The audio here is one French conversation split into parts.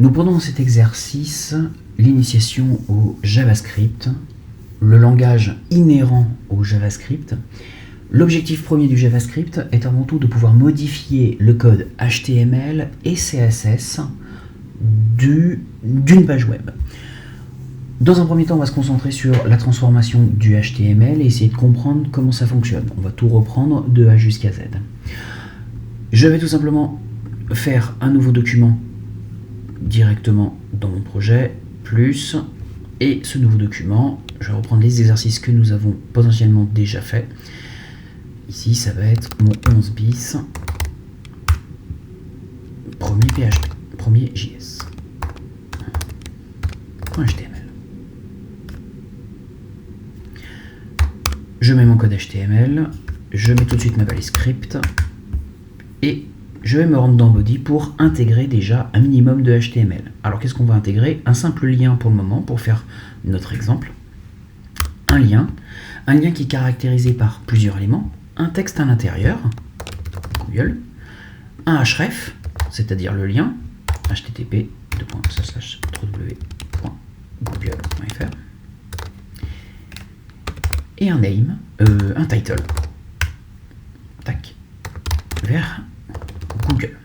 Nous prenons dans cet exercice l'initiation au JavaScript, le langage inhérent au JavaScript. L'objectif premier du JavaScript est avant tout de pouvoir modifier le code HTML et CSS d'une page web. Dans un premier temps, on va se concentrer sur la transformation du HTML et essayer de comprendre comment ça fonctionne. On va tout reprendre de A jusqu'à Z. Je vais tout simplement faire un nouveau document directement dans mon projet, plus, et ce nouveau document, je vais reprendre les exercices que nous avons potentiellement déjà fait. Ici, ça va être mon 11 bis, premier PHP, premier JS, .html. Je mets mon code HTML, je mets tout de suite ma balise script, et je vais me rendre dans Body pour intégrer déjà un minimum de HTML. Alors qu'est-ce qu'on va intégrer? Un simple lien pour le moment, pour faire notre exemple. Un lien qui est caractérisé par plusieurs éléments. Un texte à l'intérieur, Google. Un href, c'est-à-dire le lien, http://www.google.fr. Et un name, un title. Tac. Vers Google.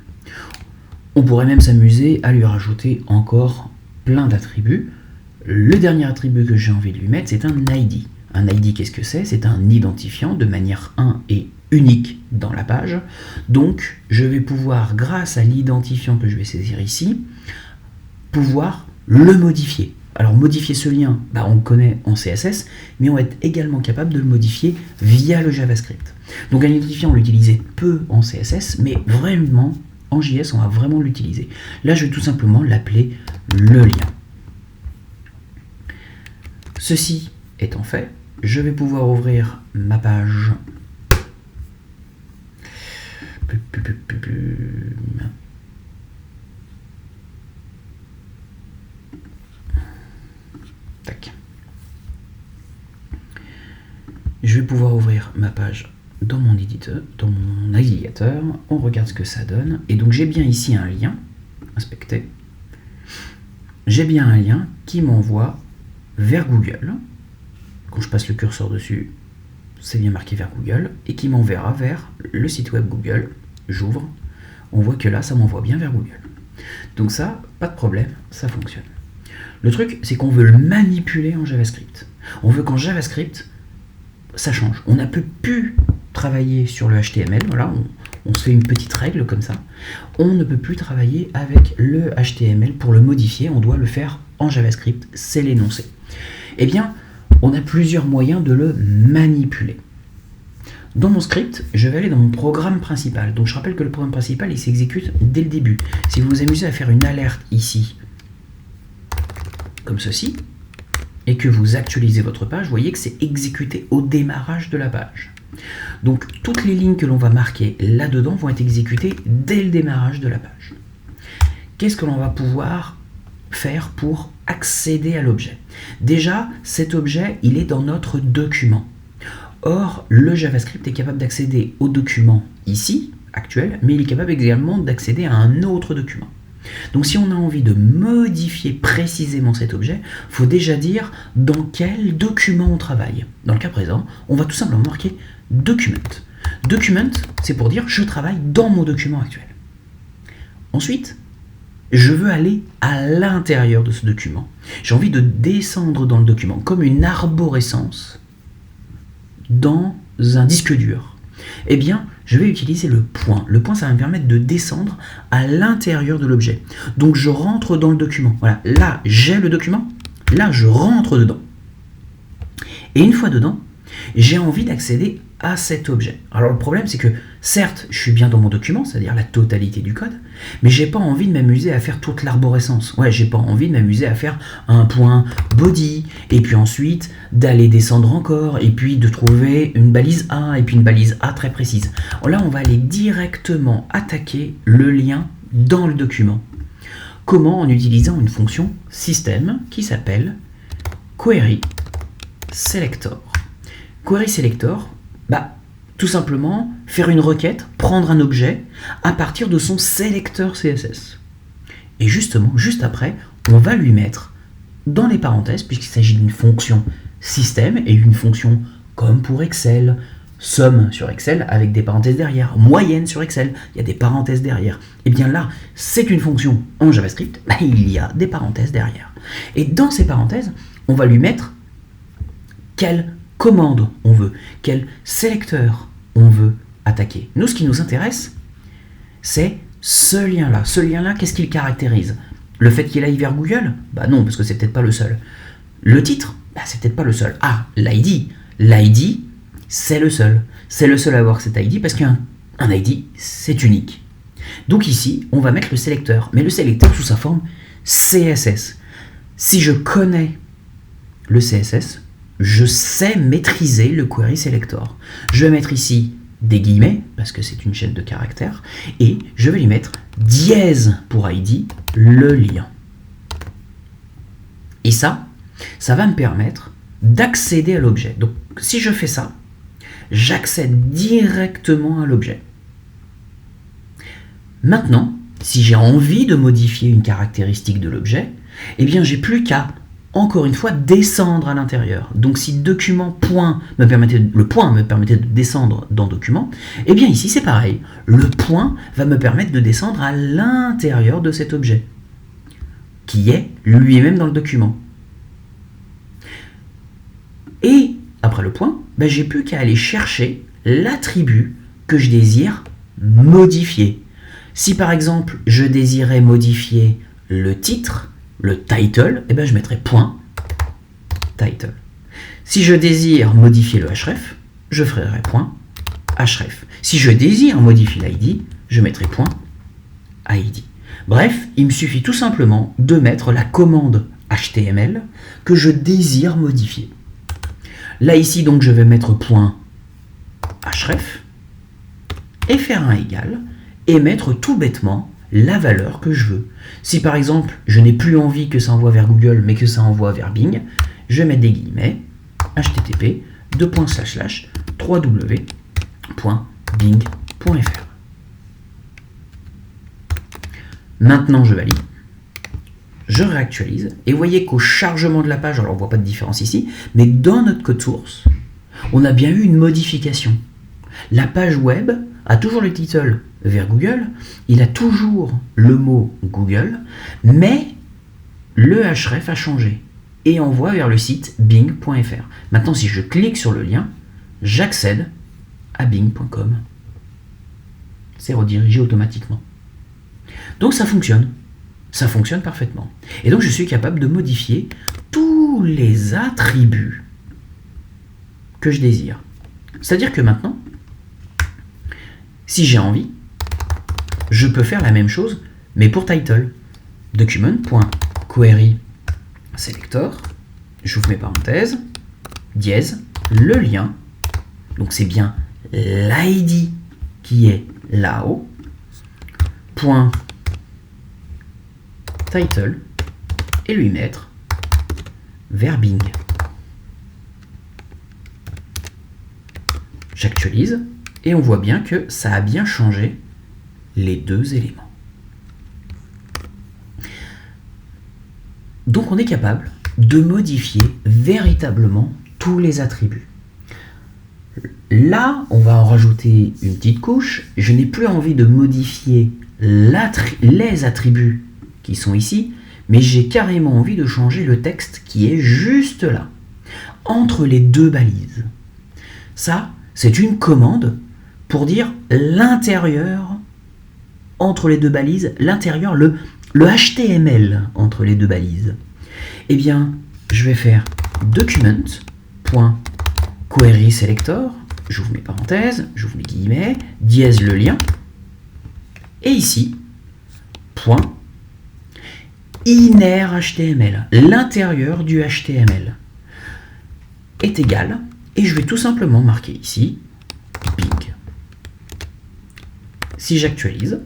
On pourrait même s'amuser à lui rajouter encore plein d'attributs. Le dernier attribut que j'ai envie de lui mettre, c'est un ID. Un ID, qu'est-ce que c'est? C'est un identifiant de manière 1 et unique dans la page. Donc, je vais pouvoir, grâce à l'identifiant que je vais saisir ici, pouvoir le modifier. Alors, modifier ce lien, on le connaît en CSS, mais on va être également capable de le modifier via le JavaScript. Donc, un identifiant, on l'utilisait peu en CSS, mais vraiment, en JS, on va vraiment l'utiliser. Là, je vais tout simplement l'appeler le lien. Ceci étant fait, je vais pouvoir ouvrir ma page. Tac. Je vais pouvoir ouvrir ma page dans mon éditeur, dans mon navigateur. On regarde ce que ça donne. Et donc j'ai bien ici un lien. Inspecter. J'ai bien un lien qui m'envoie vers Google. Quand je passe le curseur dessus, c'est bien marqué vers Google, et qui m'enverra vers le site web Google. J'ouvre, on voit que là, ça m'envoie bien vers Google. Donc ça, pas de problème, ça fonctionne. Le truc, c'est qu'on veut le manipuler en JavaScript. On veut qu'en JavaScript, ça change. On ne peut plus travailler sur le HTML, voilà, on se fait une petite règle comme ça. On ne peut plus travailler avec le HTML pour le modifier, on doit le faire en JavaScript, c'est l'énoncé. Eh bien, on a plusieurs moyens de le manipuler. Dans mon script, je vais aller dans mon programme principal. Donc je rappelle que le programme principal, il s'exécute dès le début. Si vous vous amusez à faire une alerte ici, comme ceci, et que vous actualisez votre page, vous voyez que c'est exécuté au démarrage de la page. Donc toutes les lignes que l'on va marquer là-dedans vont être exécutées dès le démarrage de la page. Qu'est-ce que l'on va pouvoir faire pour accéder à l'objet? Déjà, cet objet, il est dans notre document. Or, le JavaScript est capable d'accéder au document ici, actuel, mais il est capable également d'accéder à un autre document. Donc si on a envie de modifier précisément cet objet, il faut déjà dire dans quel document on travaille. Dans le cas présent, on va tout simplement marquer Document. Document, c'est pour dire je travaille dans mon document actuel. Ensuite, je veux aller à l'intérieur de ce document. J'ai envie de descendre dans le document comme une arborescence dans un disque dur. Eh bien, je vais utiliser le point. Le point, ça va me permettre de descendre à l'intérieur de l'objet. Donc, je rentre dans le document. Voilà, là, j'ai le document. Là, je rentre dedans. Et une fois dedans, j'ai envie d'accéder à cet objet. Alors, le problème, c'est que, certes, je suis bien dans mon document, c'est-à-dire la totalité du code, mais j'ai pas envie de m'amuser à faire toute l'arborescence. Ouais, j'ai pas envie de m'amuser à faire un point body, et puis ensuite d'aller descendre encore, et puis de trouver une balise A, et puis une balise A très précise. Là, on va aller directement attaquer le lien dans le document. Comment? En utilisant une fonction système qui s'appelle query selector. Query selector, tout simplement faire une requête, prendre un objet à partir de son sélecteur CSS. Et justement, juste après, on va lui mettre dans les parenthèses, puisqu'il s'agit d'une fonction système et une fonction comme pour Excel, somme sur Excel avec des parenthèses derrière, moyenne sur Excel, il y a des parenthèses derrière. Et bien là, c'est une fonction en JavaScript, il y a des parenthèses derrière. Et dans ces parenthèses, on va lui mettre quelle commande on veut, quel sélecteur on veut attaquer. Nous, ce qui nous intéresse, c'est ce lien-là. Ce lien-là, qu'est-ce qu'il caractérise? Le fait qu'il aille vers Google? Bah non, parce que c'est peut-être pas le seul. Le titre? Bah c'est peut-être pas le seul. Ah, l'ID. L'ID, c'est le seul. C'est le seul à avoir cet ID parce qu'un ID, c'est unique. Donc ici, on va mettre le sélecteur. Mais le sélecteur sous sa forme CSS. Si je connais le CSS, je sais maîtriser le query selector. Je vais mettre ici des guillemets, parce que c'est une chaîne de caractères, et je vais lui mettre dièse pour ID, le lien. Et ça va me permettre d'accéder à l'objet. Donc si je fais ça, j'accède directement à l'objet. Maintenant, si j'ai envie de modifier une caractéristique de l'objet, eh bien j'ai plus qu'à, encore une fois, descendre à l'intérieur. Donc si document point le point me permettait de descendre dans document, eh bien ici c'est pareil. Le point va me permettre de descendre à l'intérieur de cet objet, qui est lui-même dans le document. Et après le point, j'ai plus qu'à aller chercher l'attribut que je désire modifier. Si par exemple je désirais modifier le titre, le title, je mettrai point title. Si je désire modifier le href, je ferai point href. Si je désire modifier l'id, je mettrai point id. Bref, il me suffit tout simplement de mettre la commande HTML que je désire modifier. Là ici donc je vais mettre point href et faire un égal et mettre tout bêtement la valeur que je veux. Si par exemple je n'ai plus envie que ça envoie vers Google mais que ça envoie vers Bing, je vais mettre des guillemets http://www.bing.fr. Maintenant je valide, je réactualise et vous voyez qu'au chargement de la page, alors on ne voit pas de différence ici, mais dans notre code source, on a bien eu une modification. La page web a toujours le title vers Google, il a toujours le mot Google, mais le href a changé et envoie vers le site bing.fr. Maintenant, si je clique sur le lien, j'accède à bing.com. C'est redirigé automatiquement. Donc ça fonctionne parfaitement. Et donc je suis capable de modifier tous les attributs que je désire. C'est-à-dire que maintenant, si j'ai envie, je peux faire la même chose, mais pour title. Document.query selector, j'ouvre mes parenthèses, dièse, le lien, donc c'est bien l'ID qui est là-haut, point title, et lui mettre vers Bing. J'actualise, et on voit bien que ça a bien changé les deux éléments. Donc on est capable de modifier véritablement tous les attributs. Là, on va en rajouter une petite couche. Je n'ai plus envie de modifier les attributs qui sont ici, mais j'ai carrément envie de changer le texte qui est juste là, entre les deux balises. Ça, c'est une commande pour dire l'intérieur entre les deux balises, l'intérieur, le HTML entre les deux balises. Eh bien, je vais faire document.query selector, j'ouvre mes parenthèses, j'ouvre mes guillemets, dièse le lien, et ici, point inner HTML, l'intérieur du HTML, est égal, et je vais tout simplement marquer ici Bing. Si j'actualise,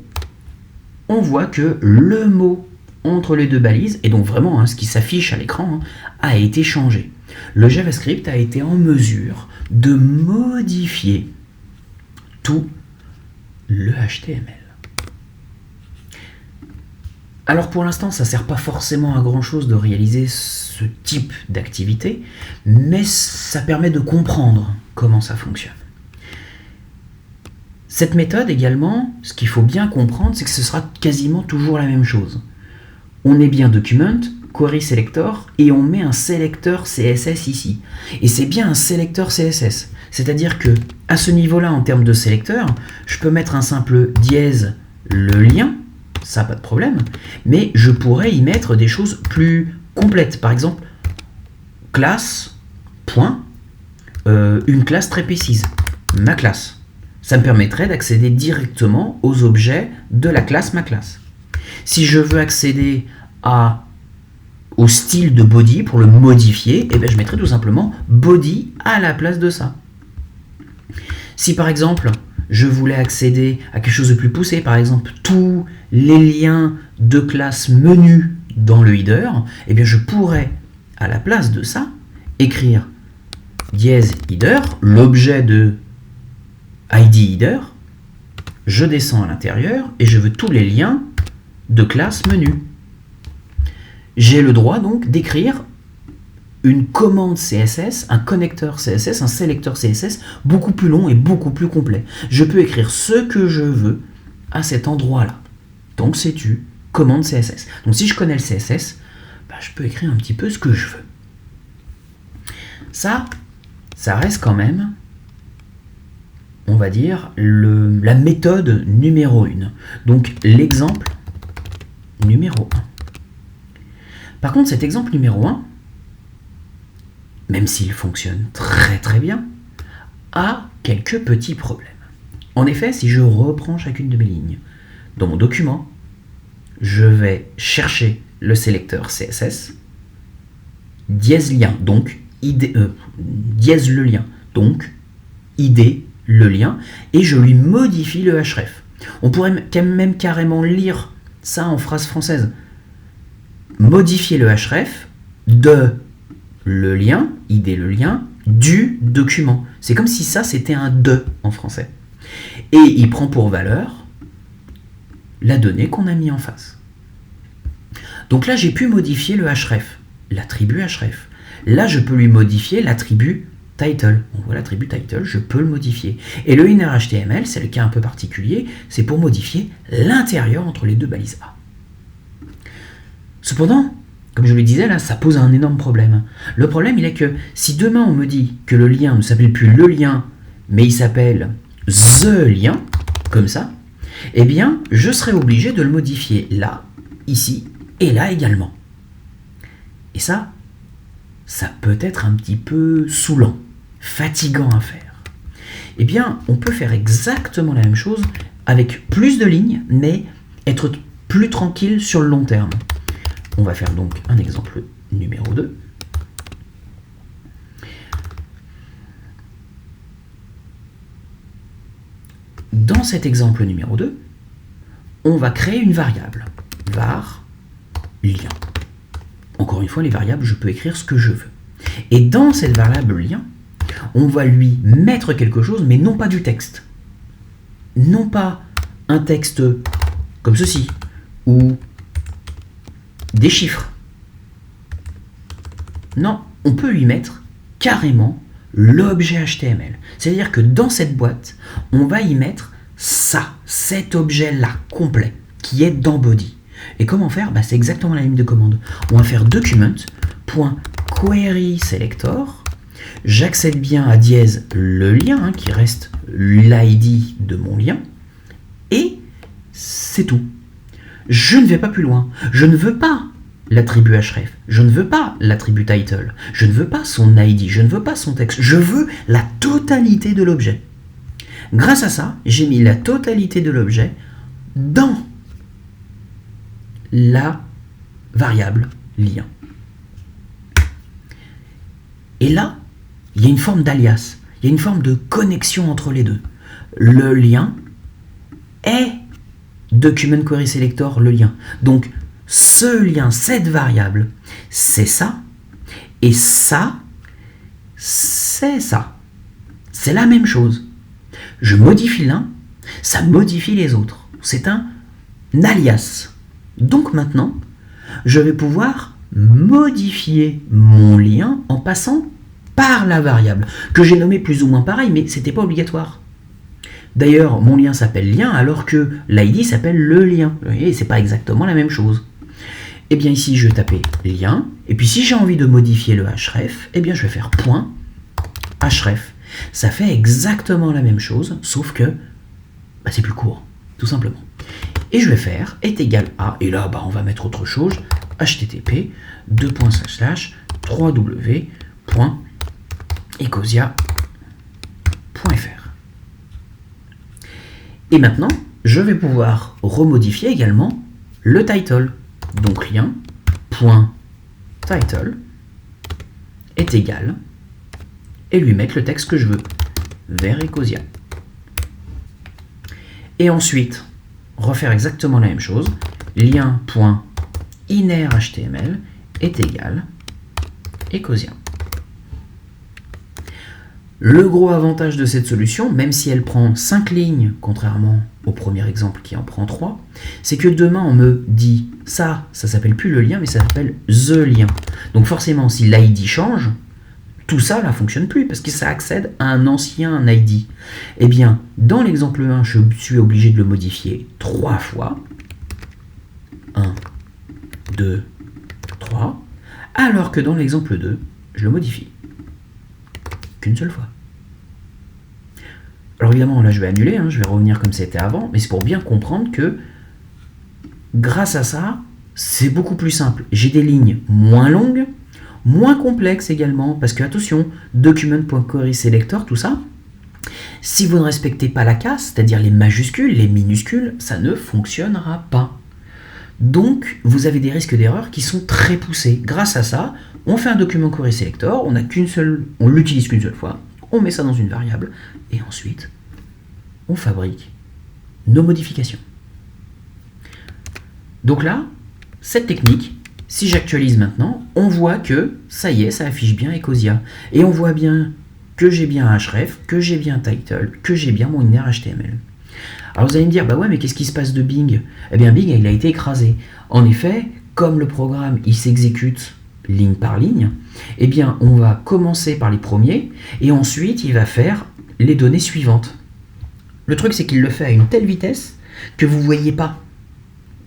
on voit que le mot entre les deux balises, et donc vraiment ce qui s'affiche à l'écran, a été changé. Le JavaScript a été en mesure de modifier tout le HTML. Alors pour l'instant, ça ne sert pas forcément à grand chose de réaliser ce type d'activité, mais ça permet de comprendre comment ça fonctionne. Cette méthode également, ce qu'il faut bien comprendre, c'est que ce sera quasiment toujours la même chose. On est bien document, query selector, et on met un sélecteur CSS ici. Et c'est bien un sélecteur CSS. C'est-à-dire que à ce niveau-là, en termes de sélecteur, je peux mettre un simple dièse le lien, ça pas de problème, mais je pourrais y mettre des choses plus complètes. Par exemple, classe, point, une classe très précise, ma classe. Ça me permettrait d'accéder directement aux objets de la classe ma classe. Si je veux accéder au style de body pour le modifier, eh bien je mettrai tout simplement body à la place de ça. Si par exemple je voulais accéder à quelque chose de plus poussé, par exemple tous les liens de classe menu dans le header, eh bien je pourrais à la place de ça écrire dièse header, l'objet de ID header, je descends à l'intérieur et je veux tous les liens de classe menu. J'ai le droit donc d'écrire une commande CSS, un connecteur CSS, un sélecteur CSS beaucoup plus long et beaucoup plus complet. Je peux écrire ce que je veux à cet endroit-là. Donc c'est tu commande CSS. Donc si je connais le CSS, je peux écrire un petit peu ce que je veux. Ça reste quand même, on va dire, la méthode numéro 1. Donc l'exemple numéro 1. Par contre, cet exemple numéro 1, même s'il fonctionne très très bien, a quelques petits problèmes. En effet, si je reprends chacune de mes lignes dans mon document, je vais chercher le sélecteur CSS, dièse lien, donc dièse le lien, donc id le lien, et je lui modifie le href. On pourrait même carrément lire ça en phrase française. Modifier le href de le lien, id le lien, du document. C'est comme si ça c'était un de en français. Et il prend pour valeur la donnée qu'on a mis en face. Donc là j'ai pu modifier le href, l'attribut href. Là je peux lui modifier l'attribut title. On voit l'attribut title, je peux le modifier. Et le inner HTML, c'est le cas un peu particulier, c'est pour modifier l'intérieur entre les deux balises A. Cependant, comme je le disais là, ça pose un énorme problème. Le problème, il est que si demain on me dit que le lien ne s'appelle plus le lien, mais il s'appelle the lien, comme ça, eh bien, je serai obligé de le modifier là, ici, et là également. Et ça peut être un petit peu saoulant, fatigant à faire. Eh bien, on peut faire exactement la même chose avec plus de lignes, mais être plus tranquille sur le long terme. On va faire donc un exemple numéro 2. Dans cet exemple numéro 2, on va créer une variable, var lien. Encore une fois, les variables, je peux écrire ce que je veux. Et dans cette variable lien, on va lui mettre quelque chose, mais non pas du texte. Non pas un texte comme ceci, ou des chiffres. Non, on peut lui mettre carrément l'objet HTML. C'est-à-dire que dans cette boîte, on va y mettre ça, cet objet-là, complet, qui est dans body. Et comment faire ? C'est exactement la ligne de commande. On va faire document.querySelector. J'accède bien à dièse le lien, qui reste l'ID de mon lien. Et c'est tout. Je ne vais pas plus loin. Je ne veux pas l'attribut href. Je ne veux pas l'attribut title. Je ne veux pas son ID. Je ne veux pas son texte. Je veux la totalité de l'objet. Grâce à ça, j'ai mis la totalité de l'objet dans la variable lien. Et là, il y a une forme d'alias. Il y a une forme de connexion entre les deux. Le lien est document query selector, le lien. Donc, ce lien, cette variable, c'est ça. Et ça, c'est ça. C'est la même chose. Je modifie l'un, ça modifie les autres. C'est un alias. Donc maintenant, je vais pouvoir modifier mon lien en passant par la variable, que j'ai nommée plus ou moins pareil, mais c'était pas obligatoire. D'ailleurs, mon lien s'appelle lien alors que l'ID s'appelle le lien. Vous voyez, c'est pas exactement la même chose. Et bien ici, je vais taper lien, et puis si j'ai envie de modifier le href, eh bien je vais faire point href. Ça fait exactement la même chose, sauf que c'est plus court, tout simplement. Et je vais faire est égal à, et là on va mettre autre chose, http www.ecosia.fr. Et maintenant, je vais pouvoir remodifier également le title. Donc lien, point, title, est égal, et lui mettre le texte que je veux, vers Ecosia. Et ensuite, refaire exactement la même chose, lien.innerHTML est égal, Ecosia. Le gros avantage de cette solution, même si elle prend 5 lignes, contrairement au premier exemple qui en prend 3, c'est que demain on me dit ça s'appelle plus le lien, mais ça s'appelle the lien. Donc forcément, si l'ID change, tout ça ne fonctionne plus, parce que ça accède à un ancien ID. Eh bien, dans l'exemple 1, je suis obligé de le modifier 3 fois. 1, 2, 3. Alors que dans l'exemple 2, je le modifie qu'une seule fois. Alors évidemment, là je vais annuler, je vais revenir comme c'était avant, mais c'est pour bien comprendre que grâce à ça, c'est beaucoup plus simple. J'ai des lignes moins longues, moins complexes également, parce que attention, document.querySelector, tout ça, si vous ne respectez pas la casse, c'est-à-dire les majuscules, les minuscules, ça ne fonctionnera pas. Donc, vous avez des risques d'erreur qui sont très poussés. Grâce à ça, on fait un document querySelector, on l'utilise qu'une seule fois, on met ça dans une variable, et ensuite, on fabrique nos modifications. Donc là, cette technique, si j'actualise maintenant, on voit que, ça y est, ça affiche bien Ecosia. Et on voit bien que j'ai bien href, que j'ai bien title, que j'ai bien mon inner HTML. Alors vous allez me dire, ouais, mais qu'est-ce qui se passe de Bing? Eh bien, Bing, il a été écrasé. En effet, comme le programme, il s'exécute ligne par ligne, eh bien, on va commencer par les premiers, et ensuite, il va faire les données suivantes. Le truc, c'est qu'il le fait à une telle vitesse que vous ne voyez pas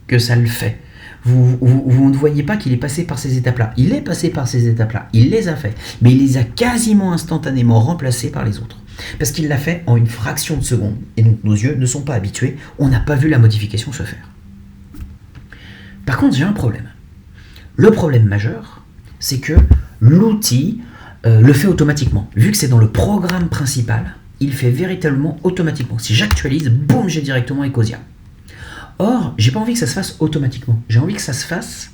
que ça le fait. Vous ne voyez pas qu'il est passé par ces étapes-là. Il est passé par ces étapes-là, il les a fait, mais il les a quasiment instantanément remplacés par les autres. Parce qu'il l'a fait en une fraction de seconde. Et donc nos yeux ne sont pas habitués, on n'a pas vu la modification se faire. Par contre, j'ai un problème. Le problème majeur, c'est que l'outil le fait automatiquement. Vu que c'est dans le programme principal, il fait véritablement automatiquement. Si j'actualise, boum, j'ai directement Ecosia. Or, j'ai pas envie que ça se fasse automatiquement. J'ai envie que ça se fasse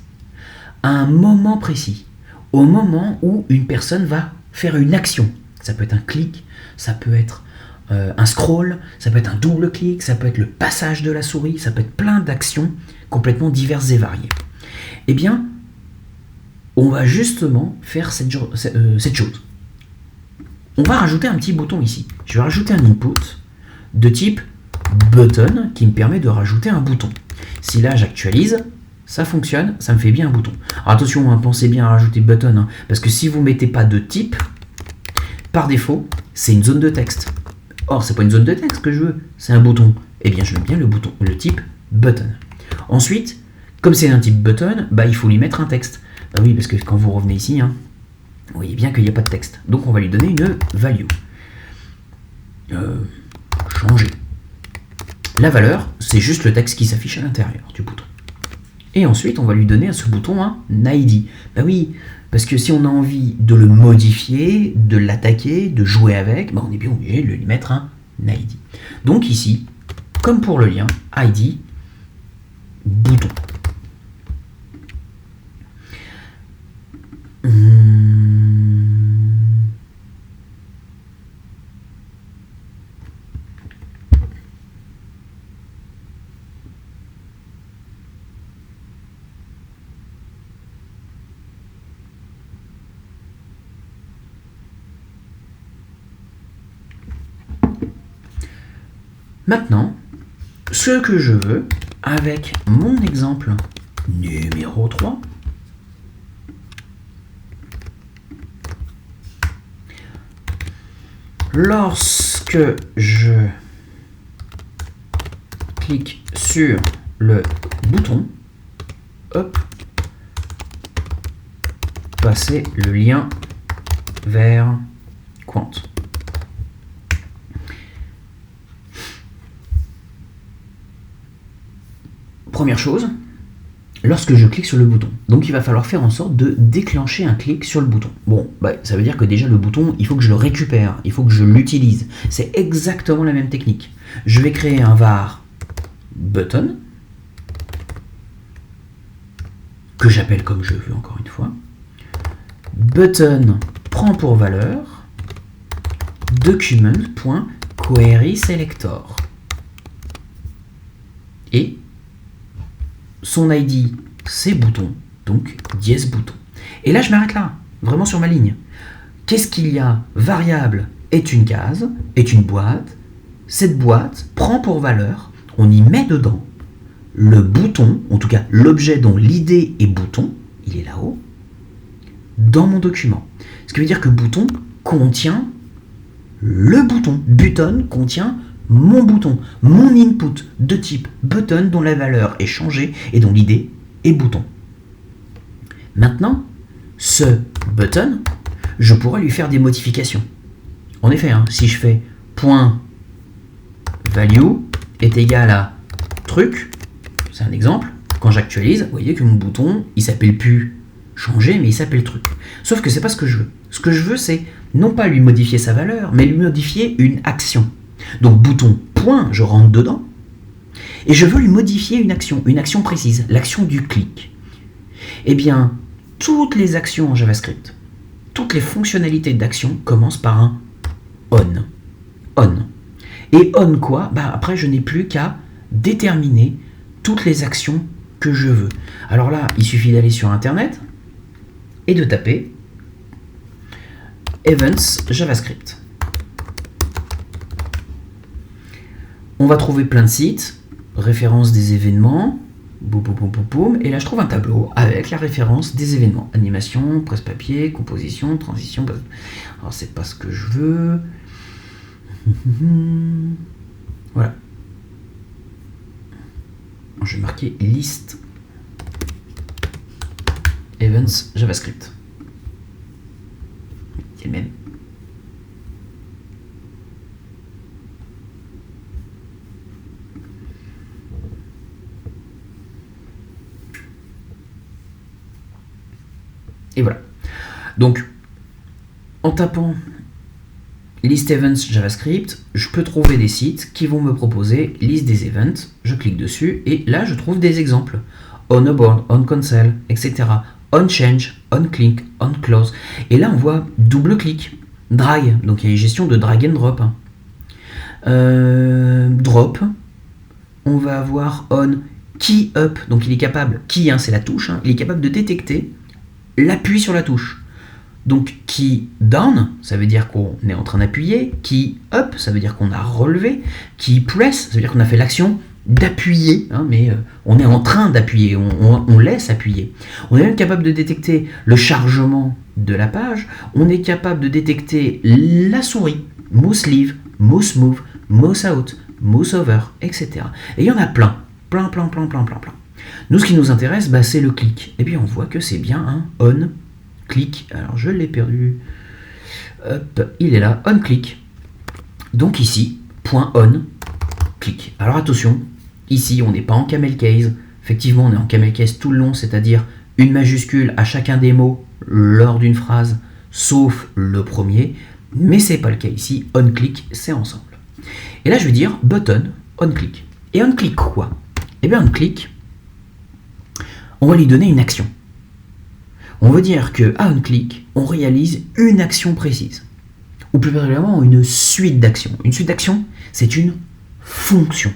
à un moment précis. Au moment où une personne va faire une action. Ça peut être un clic, ça peut être un scroll, ça peut être un double clic, ça peut être le passage de la souris, ça peut être plein d'actions complètement diverses et variées. Eh bien, on va justement faire cette chose. On va rajouter un petit bouton ici. Je vais rajouter un input de type button qui me permet de rajouter un bouton. Si là j'actualise, ça fonctionne, ça me fait bien un bouton. Alors attention, pensez bien à rajouter button, parce que si vous ne mettez pas de type, par défaut, c'est une zone de texte. Or, c'est pas une zone de texte que je veux, c'est un bouton. Eh bien, je mets bien le bouton, le type button. Ensuite, comme c'est un type button, il faut lui mettre un texte. Oui, parce que quand vous revenez ici, vous voyez bien qu'il n'y a pas de texte. Donc, on va lui donner une value. Changer. La valeur, c'est juste le texte qui s'affiche à l'intérieur du bouton. Et ensuite, on va lui donner à ce bouton un ID. Oui, parce que si on a envie de le modifier, de l'attaquer, de jouer avec, on est bien obligé de lui mettre un ID. Donc ici, comme pour le lien, ID, bouton. Maintenant, ce que je veux, avec mon exemple Numéro 3. Lorsque je clique sur le bouton, hop, passer le lien vers Quant. Première chose, lorsque je clique sur le bouton, donc il va falloir faire en sorte de déclencher un clic sur le bouton. Bon, ça veut dire que déjà le bouton, il faut que je le récupère, il faut que je l'utilise. C'est exactement la même technique. Je vais créer un var button, que j'appelle comme je veux encore une fois. Button prend pour valeur document.querySelector. Et son ID, c'est bouton, donc dièse bouton. Et là, je m'arrête là, vraiment sur ma ligne. Qu'est-ce qu'il y a? Variable est une case, est une boîte. Cette boîte prend pour valeur, on y met dedans le bouton, en tout cas l'objet dont l'id est bouton, il est là-haut, dans mon document. Ce qui veut dire que bouton contient le bouton. Button contient mon bouton, mon input de type button dont la valeur est changée et dont l'id est bouton. Maintenant, ce button, je pourrais lui faire des modifications. En effet, si je fais .value est égal à truc, c'est un exemple, quand j'actualise, vous voyez que mon bouton, il s'appelle plus changer, mais il s'appelle truc. Sauf que c'est pas ce que je veux. Ce que je veux, c'est non pas lui modifier sa valeur, mais lui modifier une action. Donc bouton point, je rentre dedans, et je veux lui modifier une action précise, l'action du clic. Eh bien, toutes les actions en JavaScript, toutes les fonctionnalités d'action commencent par un on. On. Et on quoi? Après, je n'ai plus qu'à déterminer toutes les actions que je veux. Alors là, il suffit d'aller sur Internet et de taper Events JavaScript. On va trouver plein de sites, référence des événements, boum, boum, boum, boum, boum, et là je trouve un tableau avec la référence des événements. Animation, presse-papier, composition, transition. Alors c'est pas ce que je veux. Voilà. Je vais marquer liste Events JavaScript. C'est le même. Et voilà. Donc, en tapant list events JavaScript, je peux trouver des sites qui vont me proposer liste des events. Je clique dessus et là, je trouve des exemples. On abort, on cancel, etc. On change, on click, on close. Et là, on voit double clic, drag. Donc, il y a une gestion de drag and drop. Drop. On va avoir on key up. Donc, il est capable, key, c'est la touche, il est capable de détecter l'appui sur la touche. Donc key down, ça veut dire qu'on est en train d'appuyer. Key up, ça veut dire qu'on a relevé. Key press, ça veut dire qu'on a fait l'action d'appuyer, mais on est en train d'appuyer, on laisse appuyer. On est même capable de détecter le chargement de la page. On est capable de détecter la souris. Mouse leave, mouse move, mouse out, mouse over, etc. Et il y en a plein. Nous, ce qui nous intéresse, c'est le clic. Et bien, on voit que c'est bien un on click. Alors, je l'ai perdu. Hop, il est là, on click. Donc ici, point on click. Alors attention, ici, on n'est pas en camel case. Effectivement, on est en camel case tout le long, c'est-à-dire une majuscule à chacun des mots lors d'une phrase, sauf le premier. Mais c'est pas le cas ici. On click, c'est ensemble. Et là, je vais dire button on click. Et on click quoi? Eh bien, on click. On va lui donner une action. On veut dire que à onClick, on réalise une action précise. Ou plus particulièrement, une suite d'actions. Une suite d'actions, c'est une fonction.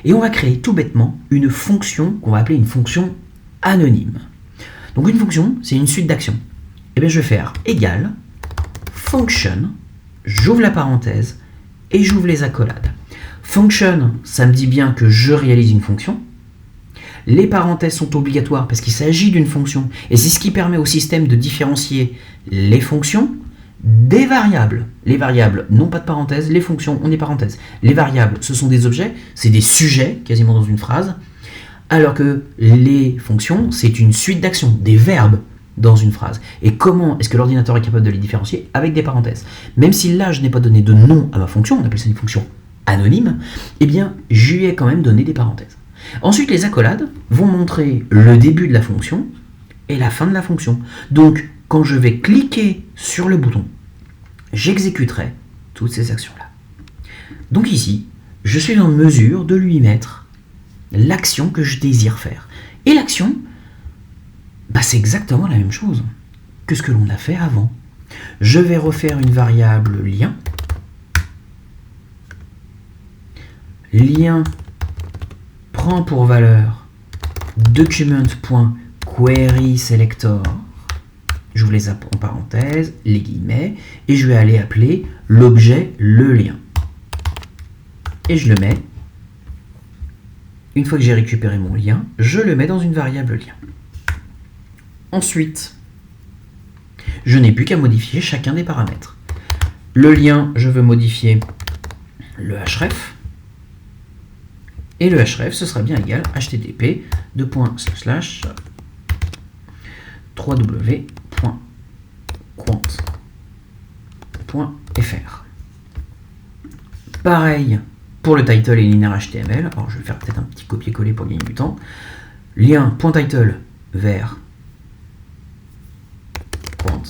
Et on va créer tout bêtement une fonction qu'on va appeler une fonction anonyme. Donc une fonction, c'est une suite d'actions. Et bien je vais faire égal function, j'ouvre la parenthèse et j'ouvre les accolades. Function, ça me dit bien que je réalise une fonction. Les parenthèses sont obligatoires parce qu'il s'agit d'une fonction. Et c'est ce qui permet au système de différencier les fonctions des variables. Les variables n'ont pas de parenthèses, les fonctions ont des parenthèses. Les variables, ce sont des objets, c'est des sujets quasiment dans une phrase, alors que les fonctions, c'est une suite d'actions, des verbes dans une phrase. Et comment est-ce que l'ordinateur est capable de les différencier? Avec des parenthèses. Même si là, je n'ai pas donné de nom à ma fonction, on appelle ça une fonction anonyme, eh bien, je lui ai quand même donné des parenthèses. Ensuite, les accolades vont montrer le début de la fonction et la fin de la fonction. Donc, quand je vais cliquer sur le bouton, j'exécuterai toutes ces actions-là. Donc ici, je suis en mesure de lui mettre l'action que je désire faire. Et l'action, c'est exactement la même chose que ce que l'on a fait avant. Je vais refaire une variable lien. Lien prend pour valeur document.querySelector. Je vous les en parenthèse, les guillemets, et je vais aller appeler l'objet le lien. Et je le mets. Une fois que j'ai récupéré mon lien, je le mets dans une variable lien. Ensuite, je n'ai plus qu'à modifier chacun des paramètres. Le lien, je veux modifier le href. Et le href, ce sera bien égal http://www.quant.fr. Pareil pour le title et linéaire HTML. Alors je vais faire peut-être un petit copier-coller pour gagner du temps. Lien.title vers quant.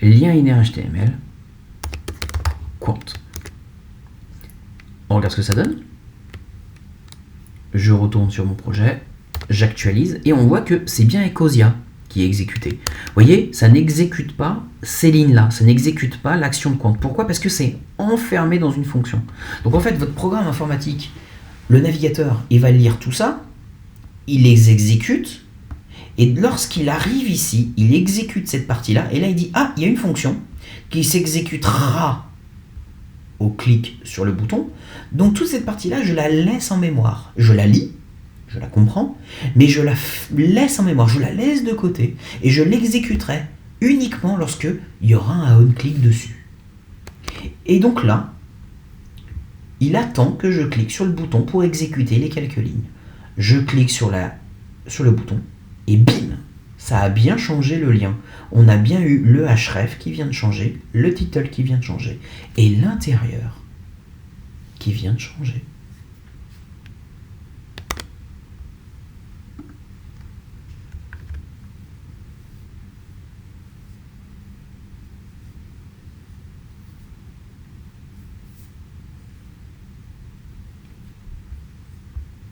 Lien linéaire HTML quant. On regarde ce que ça donne. Je retourne sur mon projet, j'actualise et on voit que c'est bien Ecosia qui est exécuté. Vous voyez, ça n'exécute pas ces lignes-là, ça n'exécute pas l'action de quant. Pourquoi? Parce que c'est enfermé dans une fonction. Donc en fait, votre programme informatique, le navigateur, il va lire tout ça, il les exécute, et lorsqu'il arrive ici, il exécute cette partie-là, et là il dit, ah, il y a une fonction qui s'exécutera au clic sur le bouton. Donc toute cette partie-là, je la laisse en mémoire. Je la lis, je la comprends, mais je la laisse en mémoire, je la laisse de côté, et je l'exécuterai uniquement lorsque il y aura un on-click dessus. Et donc là, il attend que je clique sur le bouton pour exécuter les quelques lignes. Je clique sur le bouton, et bim, ça a bien changé le lien. On a bien eu le href qui vient de changer, le title qui vient de changer, et l'intérieur qui vient de changer.